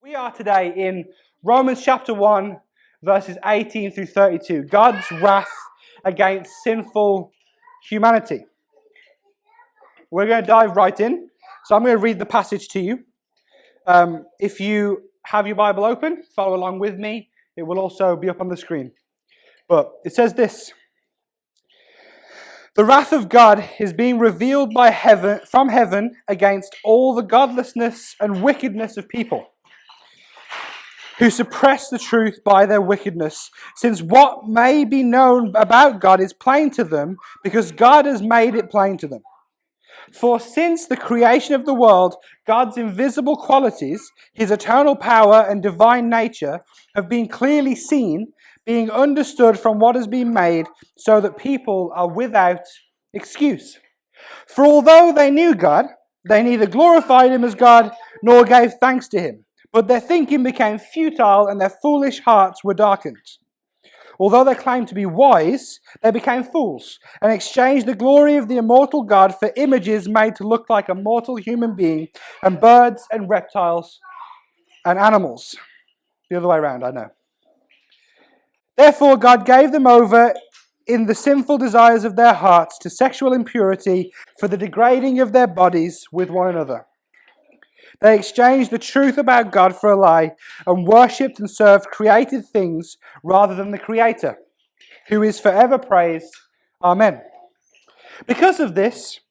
We are today in Romans chapter 1, verses 18 through 32. God's wrath against sinful humanity. We're going to dive right in. So I'm going to read the passage to you. If you have your Bible open, follow along with me. It will also be up on the screen. But it says this. The wrath of God is being revealed from heaven against all the godlessness and wickedness of people, who suppress the truth by their wickedness, since what may be known about God is plain to them, because God has made it plain to them. For since the creation of the world, God's invisible qualities, his eternal power and divine nature, have been clearly seen, being understood from what has been made, so that people are without excuse. For although they knew God, they neither glorified him as God nor gave thanks to him. But their thinking became futile and their foolish hearts were darkened. Although they claimed to be wise, they became fools and exchanged the glory of the immortal God for images made to look like a mortal human being and birds and reptiles and animals. The other way around, I know. Therefore, God gave them over in the sinful desires of their hearts to sexual impurity for the degrading of their bodies with one another. They exchanged the truth about God for a lie and worshipped and served created things rather than the Creator, who is forever praised. Amen. Because of this,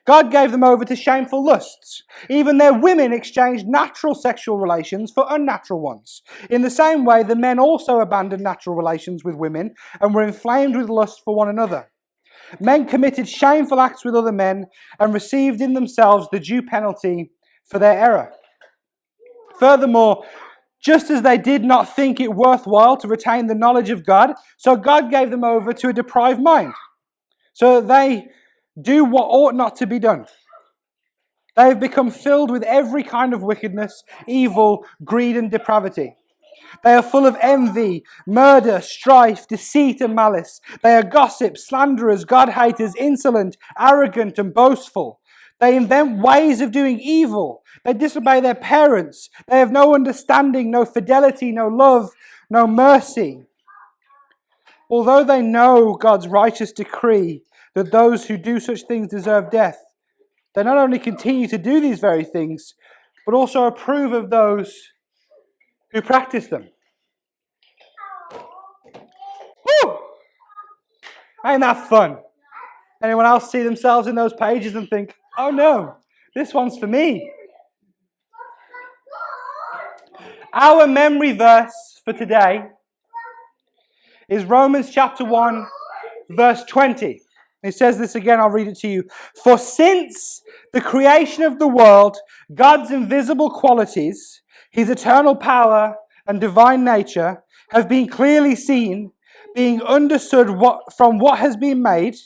God gave them over to shameful lusts. Even their women exchanged natural sexual relations for unnatural ones. In the same way, the men also abandoned natural relations with women and were inflamed with lust for one another. Men committed shameful acts with other men and received in themselves the due penalty for their error. Furthermore, just as they did not think it worthwhile to retain the knowledge of God, so God gave them over to a deprived mind, so that they do what ought not to be done. They have become filled with every kind of wickedness, evil, greed, and depravity. They are full of envy, murder, strife, deceit, and malice. They are gossips, slanderers, God-haters, insolent, arrogant, and boastful. They invent ways of doing evil. They disobey their parents. They have no understanding, no fidelity, no love, no mercy. Although they know God's righteous decree that those who do such things deserve death, they not only continue to do these very things, but also approve of those who practice them. Woo! Ain't that fun? Anyone else see themselves in those pages and think, oh no, this one's for me? Our memory verse for today is Romans chapter 1, verse 20. It says this again, I'll read it to you. For since the creation of the world, God's invisible qualities, his eternal power and divine nature, have been clearly seen, being understood from what has been made,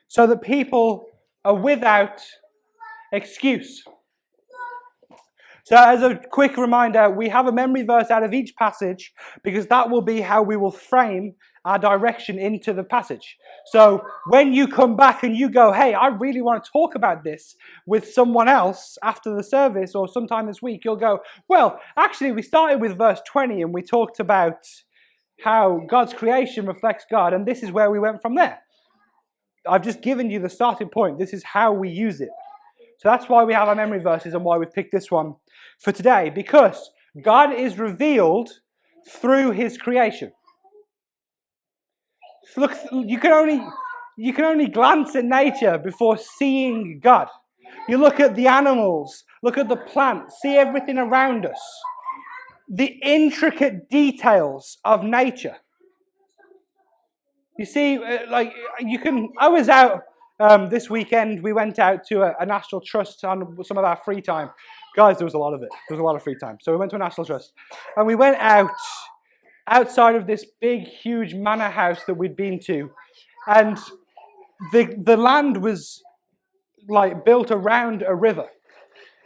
so that people are without excuse. So as a quick reminder, we have a memory verse out of each passage because that will be how we will frame our direction into the passage. So when you come back and you go, hey, I really want to talk about this with someone else after the service or sometime this week, you'll go, well, actually we started with verse 20 and we talked about how God's creation reflects God, and this is where we went from there. I've just given you the starting point. This is how we use it. So that's why we have our memory verses and why we've picked this one for today. Because God is revealed through his creation. Look, you can only glance at nature before seeing God. You look at the animals, look at the plants, see everything around us. The intricate details of nature. You see, I was out this weekend. We went out to a National Trust on some of our free time. Guys, there was a lot of it. There was a lot of free time. So we went to a National Trust. And we went outside of this big, huge manor house that we'd been to. And the land was like built around a river.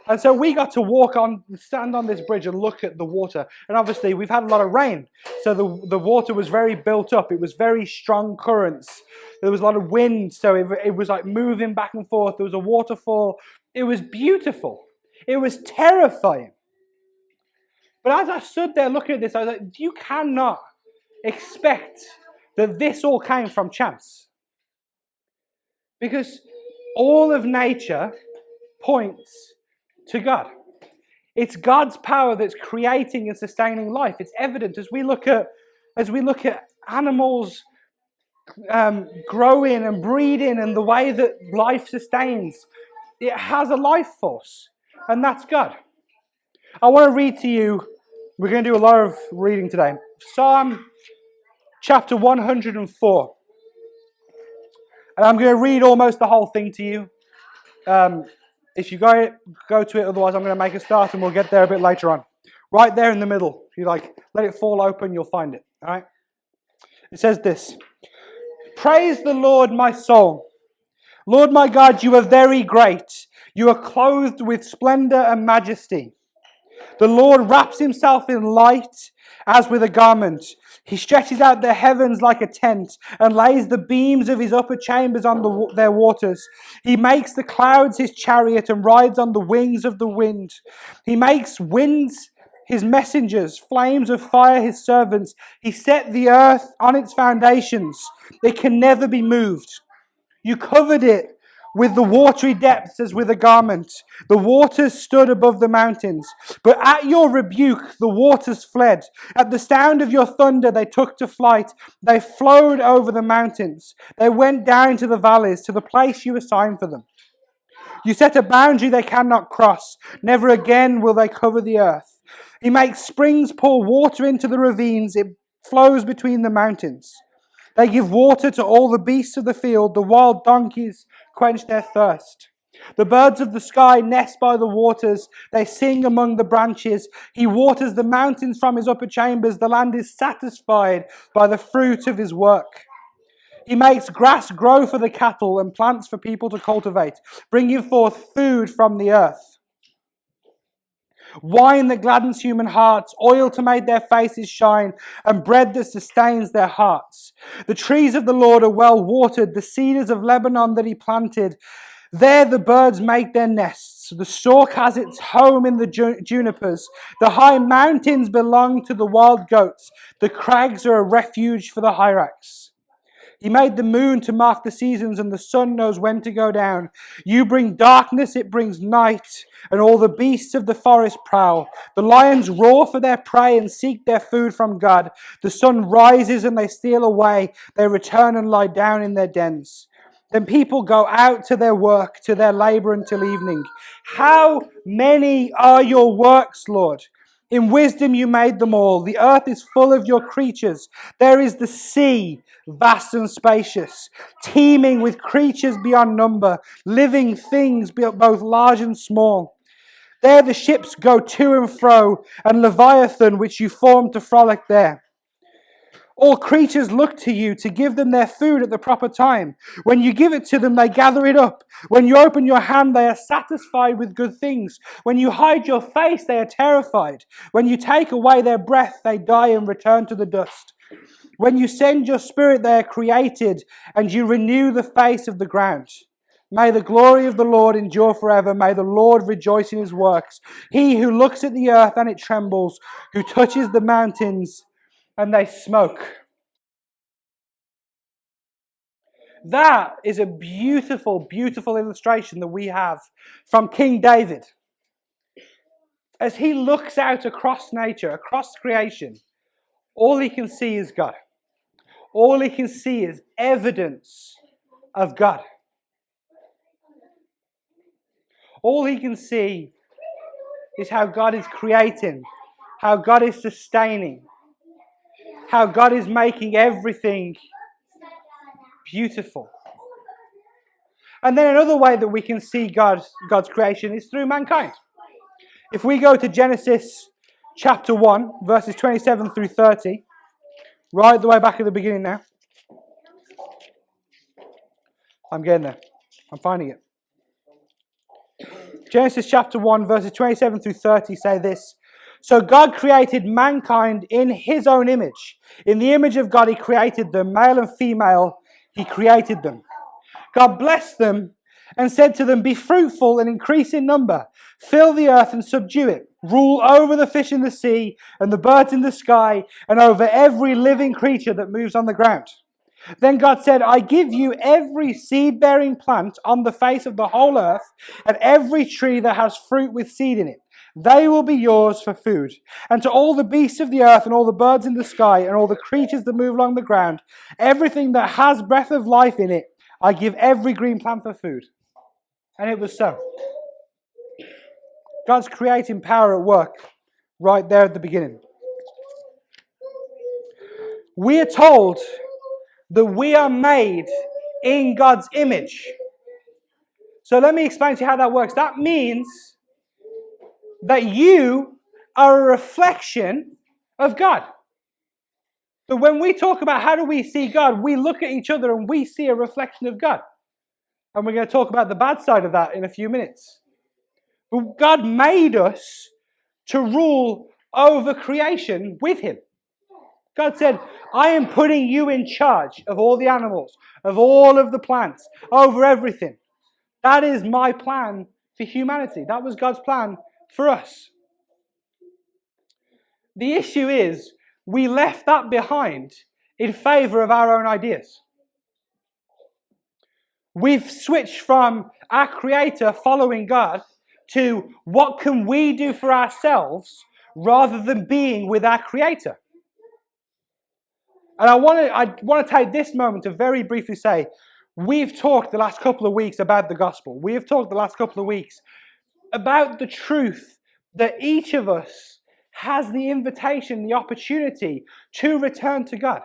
And so we got to stand on this bridge and look at the water. And obviously we've had a lot of rain. So the water was very built up. It was very strong currents. There was a lot of wind. So it was like moving back and forth. There was a waterfall. It was beautiful. It was terrifying. But as I stood there looking at this, I was like, you cannot expect that this all came from chance. Because all of nature points to God. It's God's power that's creating and sustaining life. It's evident as we look at animals growing and breeding and the way that life sustains. It has a life force, and that's God. I want to read to you, we're going to do a lot of reading today. Psalm chapter 104. And I'm going to read almost the whole thing to you. If you go to it, otherwise I'm going to make a start and we'll get there a bit later on. Right there in the middle. If you let it fall open, you'll find it. All right? It says this. Praise the Lord, my soul. Lord my God, you are very great. You are clothed with splendor and majesty. The Lord wraps himself in light as with a garment. He stretches out the heavens like a tent and lays the beams of his upper chambers on their waters. He makes the clouds his chariot and rides on the wings of the wind. He makes winds his messengers, flames of fire his servants. He set the earth on its foundations. It can never be moved. You covered it with the watery depths as with a garment. The waters stood above the mountains. But at your rebuke, the waters fled. At the sound of your thunder, they took to flight. They flowed over the mountains. They went down to the valleys, to the place you assigned for them. You set a boundary they cannot cross. Never again will they cover the earth. He makes springs pour water into the ravines. It flows between the mountains. They give water to all the beasts of the field. The wild donkeys quench their thirst. The birds of the sky nest by the waters. They sing among the branches. He waters the mountains from his upper chambers. The land is satisfied by the fruit of his work. He makes grass grow for the cattle and plants for people to cultivate, bringing forth food from the earth. Wine that gladdens human hearts, oil to make their faces shine, and bread that sustains their hearts. The trees of the Lord are well watered, the cedars of Lebanon that he planted. There the birds make their nests. The stork has its home in the junipers. The high mountains belong to the wild goats. The crags are a refuge for the hyrax. He made the moon to mark the seasons, and the sun knows when to go down. You bring darkness, it brings night, and all the beasts of the forest prowl. The lions roar for their prey and seek their food from God. The sun rises and they steal away. They return and lie down in their dens. Then people go out to their work, to their labor until evening. How many are your works, Lord? In wisdom you made them all. The earth is full of your creatures. There is the sea, vast and spacious, teeming with creatures beyond number, living things both large and small. There the ships go to and fro, and Leviathan, which you formed to frolic there. All creatures look to you to give them their food at the proper time. When you give it to them, they gather it up. When you open your hand, they are satisfied with good things. When you hide your face, they are terrified. When you take away their breath, they die and return to the dust. When you send your spirit, they are created, and you renew the face of the ground. May the glory of the Lord endure forever. May the Lord rejoice in his works. He who looks at the earth and it trembles, who touches the mountains and they smoke. That is a beautiful, beautiful illustration that we have from King David. As he looks out across nature, across creation, all he can see is God. All he can see is evidence of God. All he can see is how God is creating, how God is sustaining, how God is making everything beautiful. And then another way that we can see God's creation is through mankind. If we go to Genesis chapter 1, verses 27 through 30, right the way back at the beginning now. I'm getting there. I'm finding it. Genesis chapter 1, verses 27 through 30 say this. So God created mankind in his own image. In the image of God he created them, male and female, he created them. God blessed them and said to them, be fruitful and increase in number. Fill the earth and subdue it. rule over the fish in the sea and the birds in the sky and over every living creature that moves on the ground. Then God said, I give you every seed-bearing plant on the face of the whole earth and every tree that has fruit with seed in it. They will be yours for food. And to all the beasts of the earth and all the birds in the sky and all the creatures that move along the ground, everything that has breath of life in it, I give every green plant for food. And it was so. God's creating power at work right there at the beginning. We are told that we are made in God's image. So let me explain to you how that works. That means that you are a reflection of God. So when we talk about how do we see God, we look at each other and we see a reflection of God. And we're going to talk about the bad side of that in a few minutes. But God made us to rule over creation with Him. God said, I am putting you in charge of all the animals, of all of the plants, over everything. That is my plan for humanity. That was God's plan for us. The issue is, we left that behind in favor of our own ideas. We've switched from our Creator following God to what can we do for ourselves rather than being with our Creator. And I want to take this moment to very briefly say, we've talked the last couple of weeks about the gospel. We have talked the last couple of weeks about the truth that each of us has the invitation, the opportunity to return to God.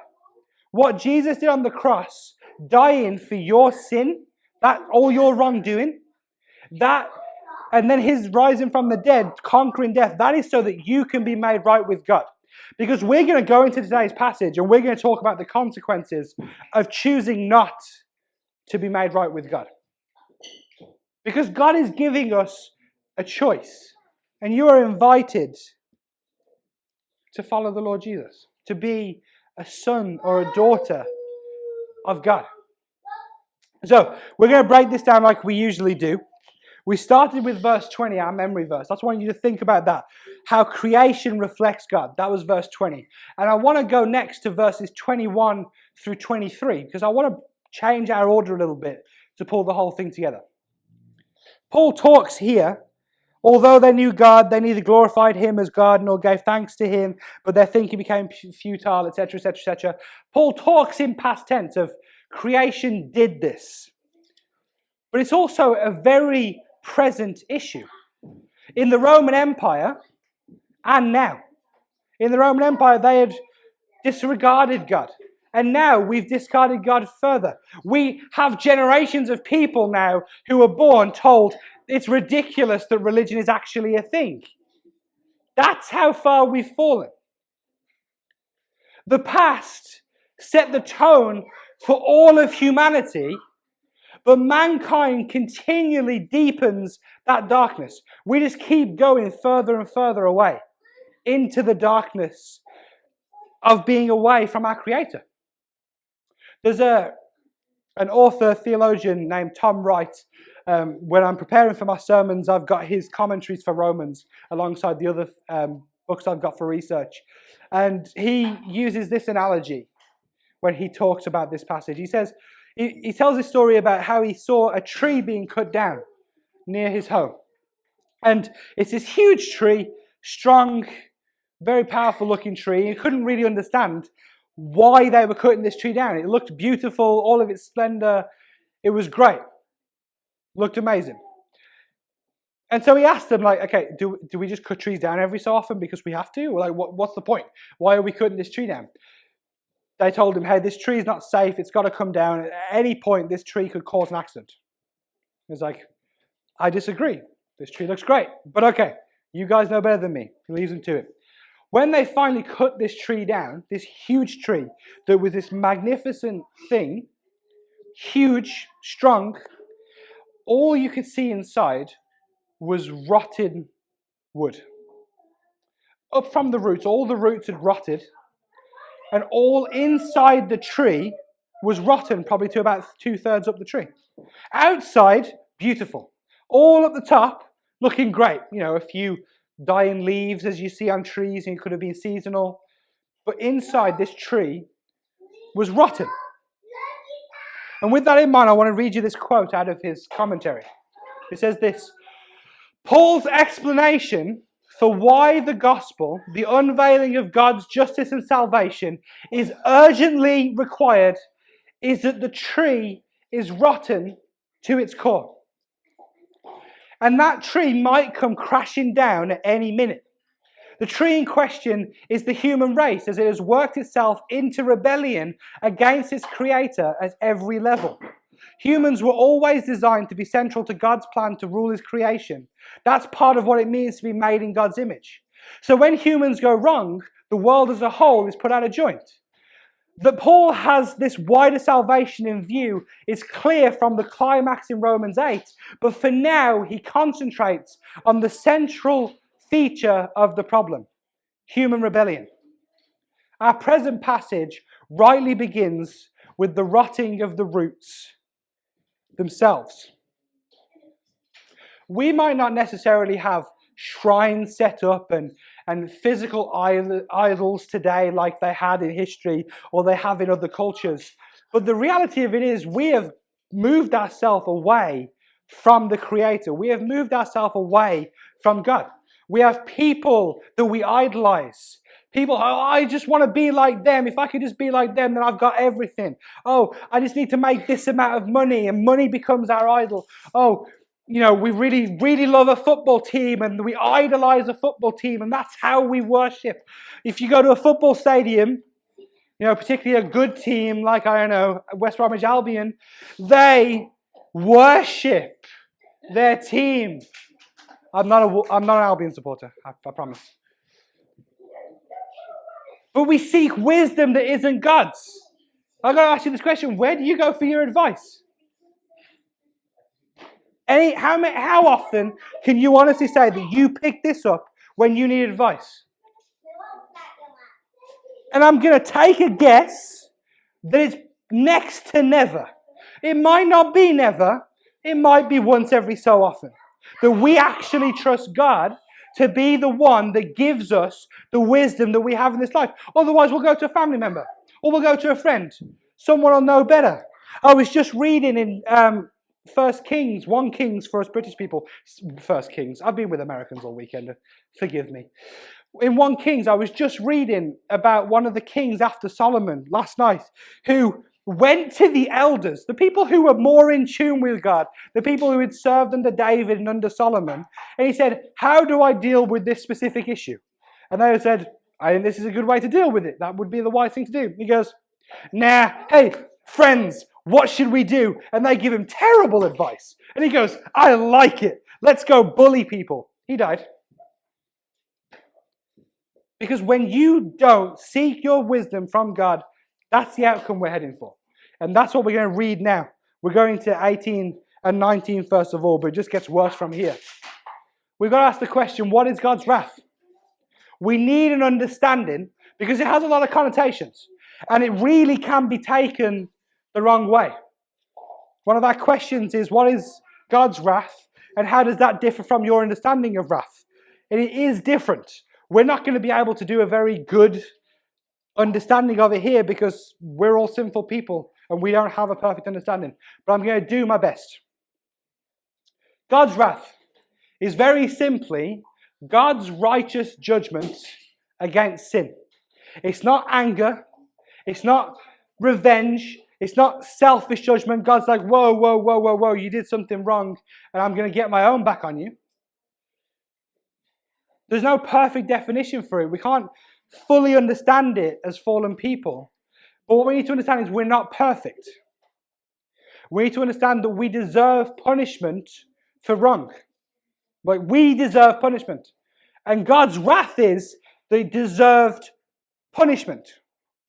What Jesus did on the cross, dying for your sin, that all your wrongdoing, that, and then His rising from the dead, conquering death, that is so that you can be made right with God. Because we're going to go into today's passage and we're going to talk about the consequences of choosing not to be made right with God. Because God is giving us a choice. And you are invited to follow the Lord Jesus. To be a son or a daughter of God. So, we're going to break this down like we usually do. We started with verse 20, our memory verse. I just want you to think about that. How creation reflects God. That was verse 20. And I want to go next to verses 21 through 23, because I want to change our order a little bit to pull the whole thing together. Paul talks here, although they knew God, they neither glorified Him as God nor gave thanks to Him, but their thinking became futile, etc., etc., etc. Paul talks in past tense of creation did this. But it's also a very present issue. In the Roman Empire, and now. In the Roman Empire, they had disregarded God. And now we've discarded God further. We have generations of people now who are born told it's ridiculous that religion is actually a thing. That's how far we've fallen. The past set the tone for all of humanity, but mankind continually deepens that darkness. We just keep going further and further away into the darkness of being away from our Creator. There's an author, theologian named Tom Wright. When I'm preparing for my sermons, I've got his commentaries for Romans alongside the other books I've got for research. And he uses this analogy when he talks about this passage. He says, he tells this story about how he saw a tree being cut down near his home. And it's this huge tree, strong, very powerful looking tree. He couldn't really understand why they were cutting this tree down. It looked beautiful, all of its splendor. It was great. Looked amazing. And so he asked them, like, okay, do we just cut trees down every so often because we have to? Or like, what's the point? Why are we cutting this tree down? They told him, hey, this tree is not safe. It's got to come down. At any point, this tree could cause an accident. He was like, I disagree. This tree looks great. But okay, you guys know better than me. He leaves them to it. When they finally cut this tree down, this huge tree that was this magnificent thing, huge, strong, all you could see inside was rotten wood. Up from the roots, all the roots had rotted, and all inside the tree was rotten, probably to about 2/3 up the tree. Outside, beautiful. All at the top, looking great. You know, a few dying leaves as you see on trees, and it could have been seasonal. But inside this tree was rotten. And with that in mind, I want to read you this quote out of his commentary. It says this: Paul's explanation for why the gospel, the unveiling of God's justice and salvation, is urgently required is that the tree is rotten to its core. And that tree might come crashing down at any minute. The tree in question is the human race, as it has worked itself into rebellion against its creator at every level. Humans were always designed to be central to God's plan to rule his creation. That's part of what it means to be made in God's image. So when humans go wrong, the world as a whole is put out of joint. That Paul has this wider salvation in view is clear from the climax in Romans 8, but for now he concentrates on the central feature of the problem: human rebellion. Our present passage rightly begins with the rotting of the roots themselves. We might not necessarily have shrines set up and physical idols today like they had in history or they have in other cultures. But the reality of it is we have moved ourselves away from the Creator. We have moved ourselves away from God. We have people that we idolize. People, oh, I just want to be like them. If I could just be like them, then I've got everything. Oh, I just need to make this amount of money, and money becomes our idol. Oh, you know, we really, really love a football team, and we idolize a football team, and that's how we worship. If you go to a football stadium, you know, particularly a good team like, I don't know, West Bromwich Albion, they worship their team. I'm not an Albion supporter, I promise. But we seek wisdom that isn't God's. I've got to ask you this question: where do you go for your advice? How often can you honestly say that you pick this up when you need advice? And I'm going to take a guess that it's next to never. It might not be never. It might be once every so often. That we actually trust God to be the one that gives us the wisdom that we have in this life. Otherwise, we'll go to a family member. Or we'll go to a friend. Someone will know better. I was just reading in 1 Kings for us British people. 1 Kings. I've been with Americans all weekend. Forgive me. In 1 Kings, I was just reading about one of the kings after Solomon last night who went to the elders, the people who were more in tune with God, the people who had served under David and under Solomon, and he said, how do I deal with this specific issue? And they said, I think this is a good way to deal with it. That would be the wise thing to do. He goes, nah, hey, friends, what should we do? And they give him terrible advice. And he goes, I like it. Let's go bully people. He died. Because when you don't seek your wisdom from God, that's the outcome we're heading for. And that's what we're going to read now. We're going to 18 and 19 first of all, but it just gets worse from here. We've got to ask the question, what is God's wrath? We need an understanding because it has a lot of connotations and it really can be taken the wrong way. One of our questions is, what is God's wrath and how does that differ from your understanding of wrath? And it is different. We're not going to be able to do a very good understanding of it here because we're all sinful people and we don't have a perfect understanding. But I'm going to do my best. God's wrath is very simply God's righteous judgment against sin. It's not anger. It's not revenge. It's not selfish judgment. God's like, whoa, you did something wrong and I'm going to get my own back on you. There's no perfect definition for it. We can't fully understand it as fallen people. But what we need to understand is we're not perfect. We need to understand that we deserve punishment for wrong. Like, we deserve punishment. And God's wrath is the deserved punishment.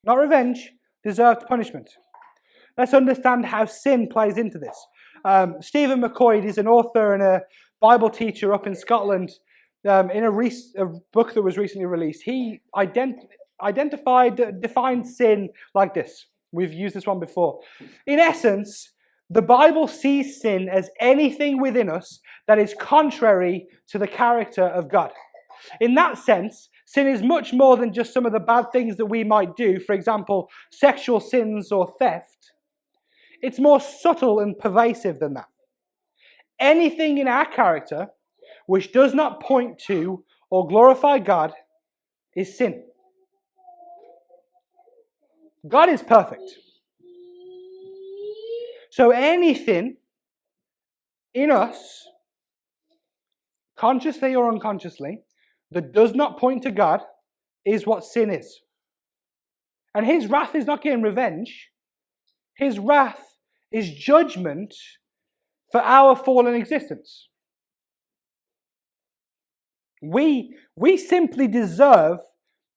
Not revenge, deserved punishment. Let's understand how sin plays into this. Stephen McCoy is an author and a Bible teacher up in Scotland. In a book that was recently released, he defined sin like this. We've used this one before. In essence, the Bible sees sin as anything within us that is contrary to the character of God. In that sense, sin is much more than just some of the bad things that we might do, for example, sexual sins or theft. It's more subtle and pervasive than that. Anything in our character which does not point to or glorify God is sin. God is perfect. So anything in us, consciously or unconsciously, that does not point to God is what sin is. And his wrath is not getting revenge. His wrath is judgment for our fallen existence. We simply deserve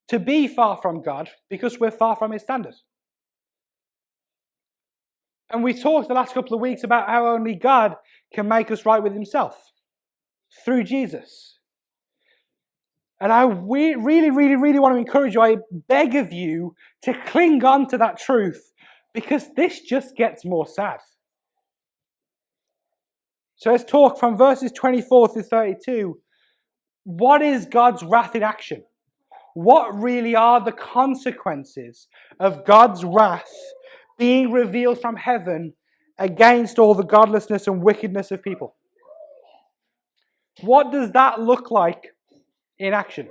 to be far from God because we're far from his standard. And we talked the last couple of weeks about how only God can make us right with himself through Jesus. And I really, really, really want to encourage you, I beg of you to cling on to that truth, because this just gets more sad. So let's talk from verses 24 through 32. What is God's wrath in action? What really are the consequences of God's wrath being revealed from heaven against all the godlessness and wickedness of people? What does that look like in action?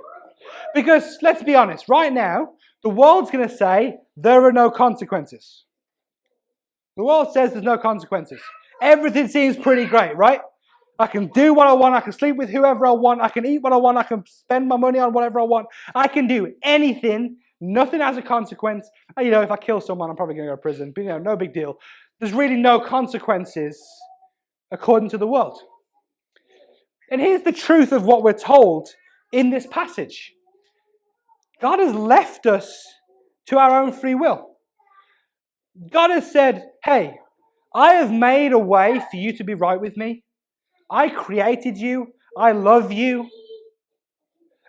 Because let's be honest, right now, the world's going to say there are no consequences. The world says there's no consequences. Everything seems pretty great, right? I can do what I want, I can sleep with whoever I want, I can eat what I want, I can spend my money on whatever I want. I can do anything, nothing has a consequence. If I kill someone, I'm probably going to go to prison, but no big deal. There's really no consequences according to the world. And here's the truth of what we're told in this passage. God has left us to our own free will. God has said, hey, I have made a way for you to be right with me. I created you. I love you.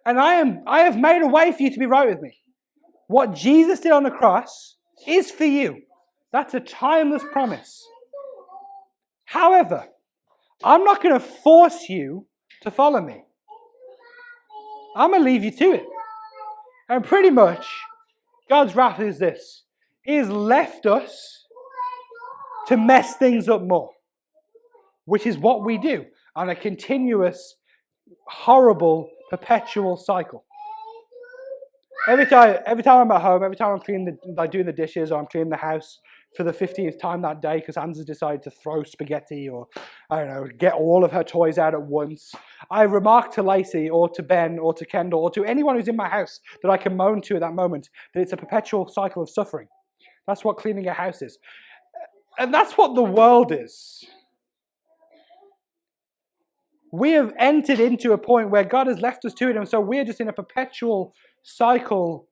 And I have made a way for you to be right with me. What Jesus did on the cross is for you. That's a timeless promise. However, I'm not going to force you to follow me. I'm going to leave you to it. And pretty much, God's wrath is this. He has left us to mess things up more, which is what we do on a continuous, horrible, perpetual cycle. Every time I'm at home, every time I'm doing the dishes or I'm cleaning the house for the 50th time that day because Hans has decided to throw spaghetti or, get all of her toys out at once, I remark to Lacey or to Ben or to Kendall or to anyone who's in my house that I can moan to at that moment that it's a perpetual cycle of suffering. That's what cleaning a house is. And that's what the world is. We have entered into a point where God has left us to it, and so we're just in a perpetual cycle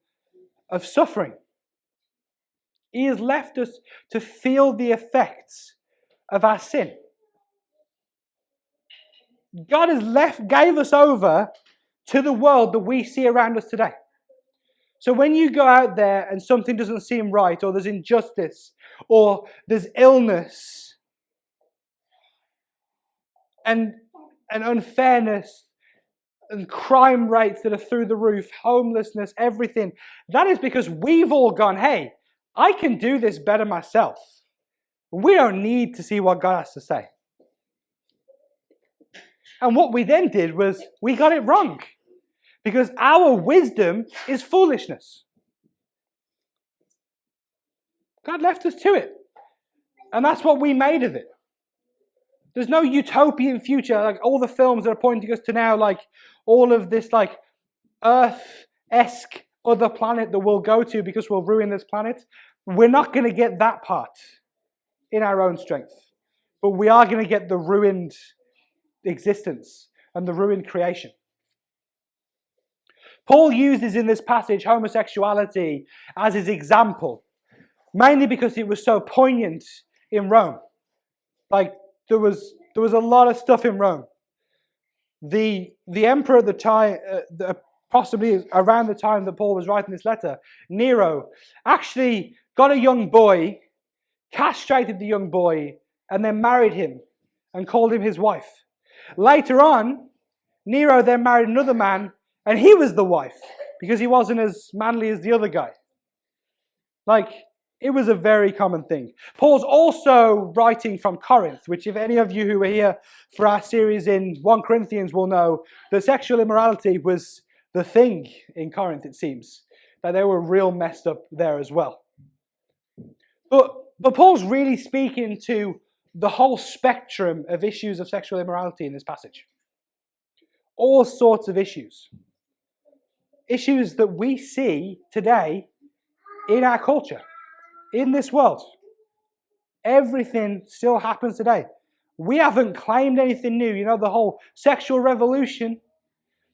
of suffering. He has left us to feel the effects of our sin. God gave us over to the world that we see around us today. So when you go out there and something doesn't seem right, or there's injustice, or there's illness, and unfairness, and crime rates that are through the roof, homelessness, everything, that is because we've all gone, hey, I can do this better myself. We don't need to see what God has to say. And what we then did was we got it wrong. Because our wisdom is foolishness. God left us to it. And that's what we made of it. There's no utopian future, like all the films that are pointing us to now, like all of this like Earth-esque other planet that we'll go to because we'll ruin this planet. We're not going to get that part in our own strength. But we are going to get the ruined existence and the ruined creation. Paul uses in this passage homosexuality as his example, mainly because it was so poignant in Rome. Like there was a lot of stuff in Rome. The emperor at the time, possibly around the time that Paul was writing this letter, Nero, actually got a young boy, castrated the young boy, and then married him and called him his wife. Later on, Nero then married another man And he was the wife because he wasn't as manly as the other guy. Like, it was a very common thing. Paul's also writing from Corinth, which if any of you who were here for our series in 1 Corinthians will know that sexual immorality was the thing in Corinth, it seems. That they were real messed up there as well. But Paul's really speaking to the whole spectrum of issues of sexual immorality in this passage. All sorts of issues. Issues that we see today in our culture, in this world. Everything still happens today. We haven't claimed anything new. You know, the whole sexual revolution,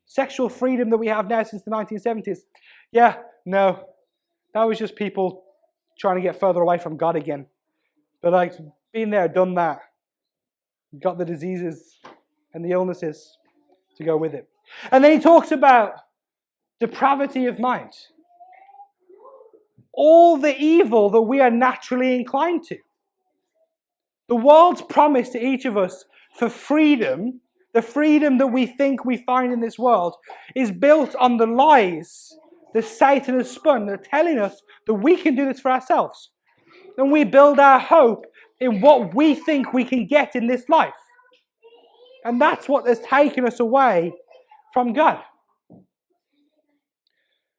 sexual freedom that we have now since the 1970s. Yeah, no. That was just people trying to get further away from God again. But like, been there, done that. Got the diseases and the illnesses to go with it. And then he talks about depravity of mind. All the evil that we are naturally inclined to. The world's promise to each of us for freedom, the freedom that we think we find in this world, is built on the lies that Satan has spun. They're telling us that we can do this for ourselves. And we build our hope in what we think we can get in this life. And that's what has taken us away from God.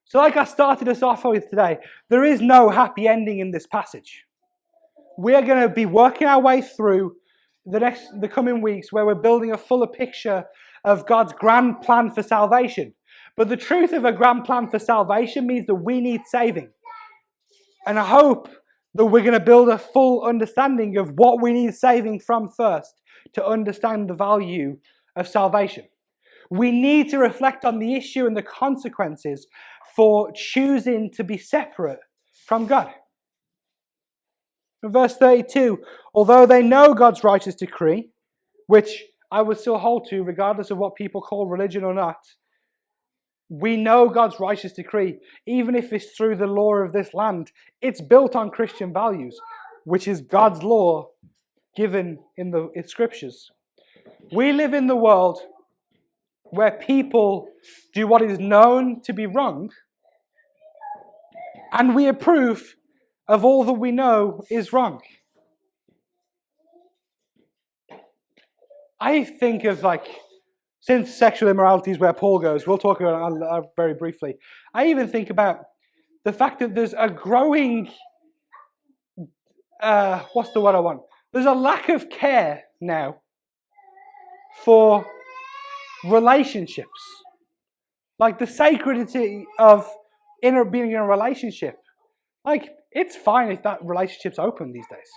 So like I started us off with today, there is no happy ending in this passage. We are going to be working our way through the coming weeks where we're building a fuller picture of God's grand plan for salvation. But the truth of a grand plan for salvation means that we need saving. And I hope that we're going to build a full understanding of what we need saving from first to understand the value of salvation. We need to reflect on the issue and the consequences for choosing to be separate from God. In verse 32, although they know God's righteous decree, which I would still hold to regardless of what people call religion or not, we know God's righteous decree, even if it's through the law of this land. It's built on Christian values, which is God's law given in the scriptures. We live in the world where people do what is known to be wrong, and we approve of all that we know is wrong. I think of since sexual immorality is where Paul goes, we'll talk about it very briefly. I even think about the fact that there's a growing, what's the word I want? There's a lack of care now for relationships. Like the sacredity of being in a relationship. Like, it's fine if that relationship's open these days.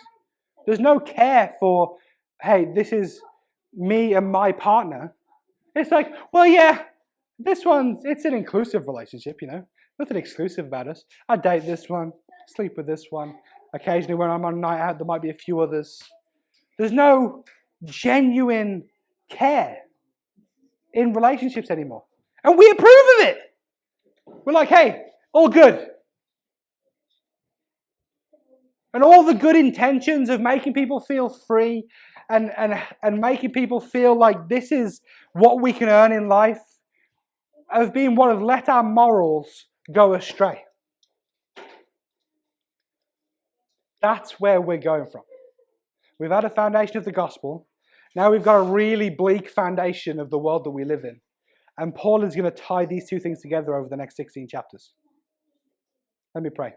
There's no care for, hey, this is me and my partner. It's like, well, yeah, it's an inclusive relationship, you know. Nothing exclusive about us. I date this one, sleep with this one. Occasionally when I'm on a night out, there might be a few others. There's no genuine care in relationships anymore. And we approve of it. We're like, hey, all good. And all the good intentions of making people feel free and making people feel like this is what we can earn in life have been what have let our morals go astray. That's where we're going from. We've had a foundation of the gospel. Now we've got a really bleak foundation of the world that we live in. And Paul is going to tie these two things together over the next 16 chapters. Let me pray.